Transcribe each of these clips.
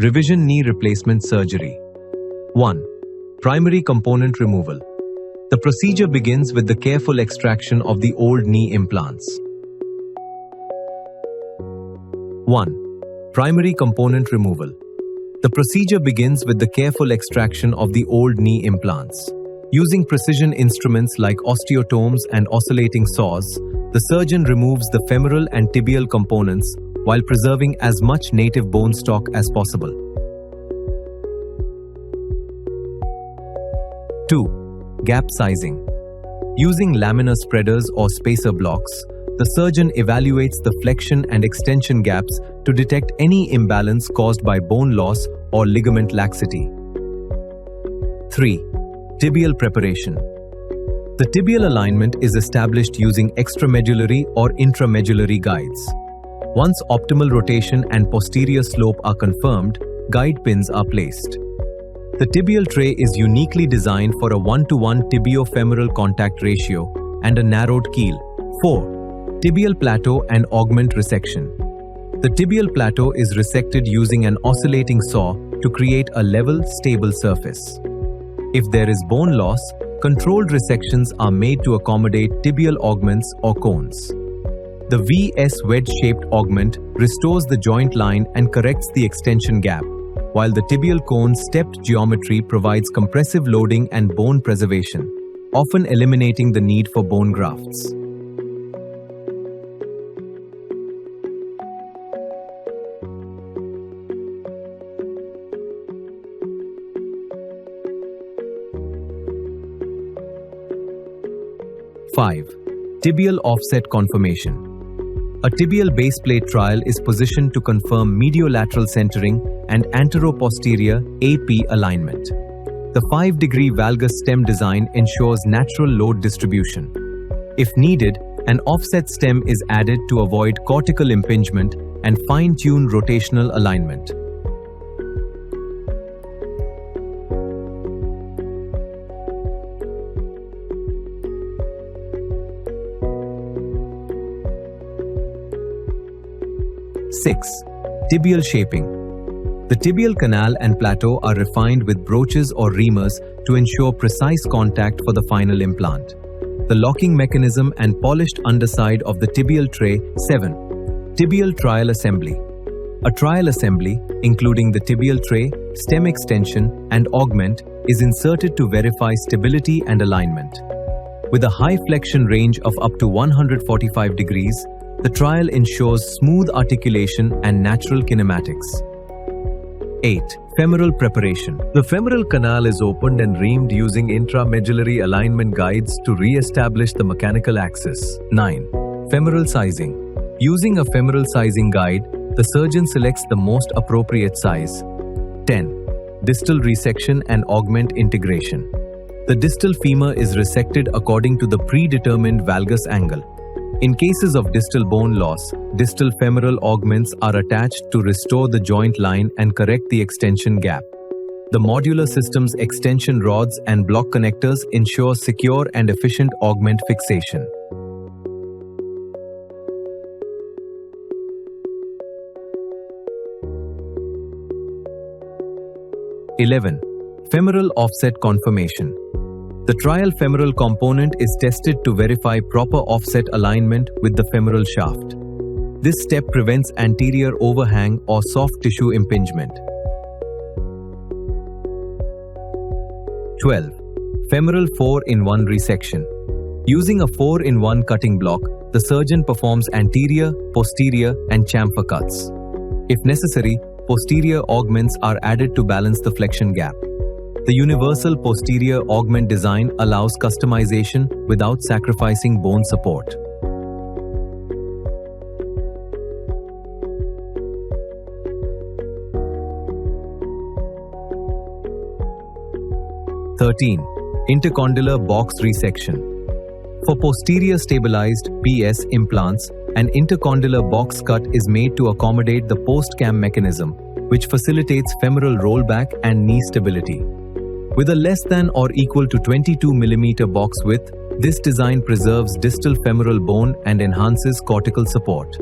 Revision knee replacement surgery. 1. Primary component removal. The procedure begins with the careful extraction of the old knee implants. 1. Primary component removal. The procedure begins with the careful extraction of the old knee implants. Using precision instruments like osteotomes and oscillating saws, the surgeon removes the femoral and tibial components while preserving as much native bone stock as possible. 2. Gap sizing. Using laminar spreaders or spacer blocks, the surgeon evaluates the flexion and extension gaps to detect any imbalance caused by bone loss or ligament laxity. 3. Tibial preparation. The tibial alignment is established using extramedullary or intramedullary guides. Once optimal rotation and posterior slope are confirmed, guide pins are placed. The tibial tray is uniquely designed for a 1:1 tibio-femoral contact ratio and a narrowed keel. 4. Tibial plateau and augment resection. The tibial plateau is resected using an oscillating saw to create a level, stable surface. If there is bone loss, controlled resections are made to accommodate tibial augments or cones. The VS wedge-shaped augment restores the joint line and corrects the extension gap, while the tibial cone stepped geometry provides compressive loading and bone preservation, often eliminating the need for bone grafts. Five. Tibial offset confirmation. A tibial base plate trial is positioned to confirm mediolateral centering and antero-posterior AP alignment. The 5-degree valgus stem design ensures natural load distribution. If needed, an offset stem is added to avoid cortical impingement and fine-tune rotational alignment. Six. Tibial shaping. The tibial canal and plateau are refined with broaches or reamers to ensure precise contact for the final implant. The locking mechanism and polished underside of the tibial tray. 7. Tibial trial assembly. A trial assembly, including the tibial tray, stem extension, and augment, is inserted to verify stability and alignment. With a high flexion range of up to 145 degrees, the trial ensures smooth articulation and natural kinematics. 8. Femoral preparation. The femoral canal is opened and reamed using intramedullary alignment guides to re-establish the mechanical axis. 9. Femoral sizing. Using a femoral sizing guide, the surgeon selects the most appropriate size. 10. Distal resection and augment integration. The distal femur is resected according to the predetermined valgus angle. In cases of distal bone loss, distal femoral augments are attached to restore the joint line and correct the extension gap. The modular system's extension rods and block connectors ensure secure and efficient augment fixation. (11) Femoral offset confirmation. The trial femoral component is tested to verify proper offset alignment with the femoral shaft. This step prevents anterior overhang or soft tissue impingement. 12. Femoral 4-in-1 resection. Using a 4-in-1 cutting block, the surgeon performs anterior, posterior, and chamfer cuts. If necessary, posterior augments are added to balance the flexion gap. The universal posterior augment design allows customization without sacrificing bone support. (13) Intercondylar box resection. For posterior stabilized PS implants, an intercondylar box cut is made to accommodate the post-cam mechanism, which facilitates femoral rollback and knee stability. With a less than or equal to 22 mm box width, this design preserves distal femoral bone and enhances cortical support.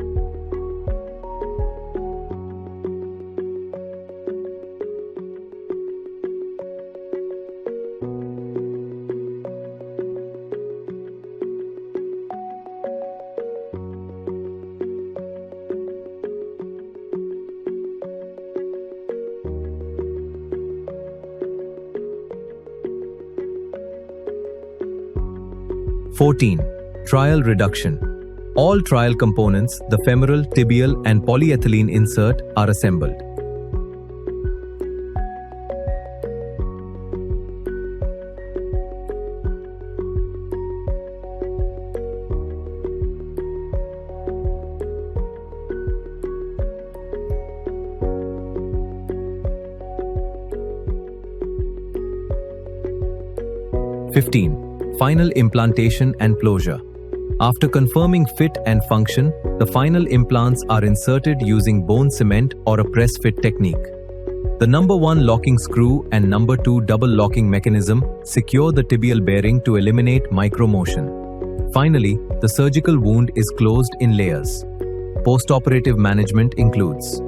14. Trial reduction. All trial components, the femoral, tibial, and polyethylene insert, are assembled. Final implantation and closure. After confirming fit and function, the final implants are inserted using bone cement or a press fit technique. The number 1 locking screw and number 2 double locking mechanism secure the tibial bearing to eliminate micromotion. Finally, the surgical wound is closed in layers. Post-operative management includes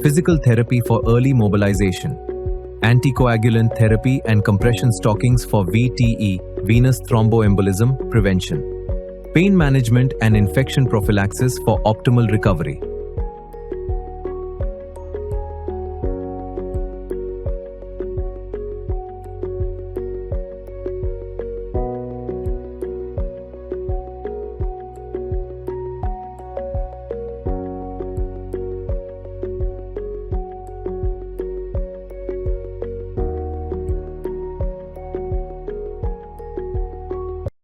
physical therapy for early mobilization, anticoagulant therapy and compression stockings for VTE, venous thromboembolism prevention, pain management and infection prophylaxis for optimal recovery.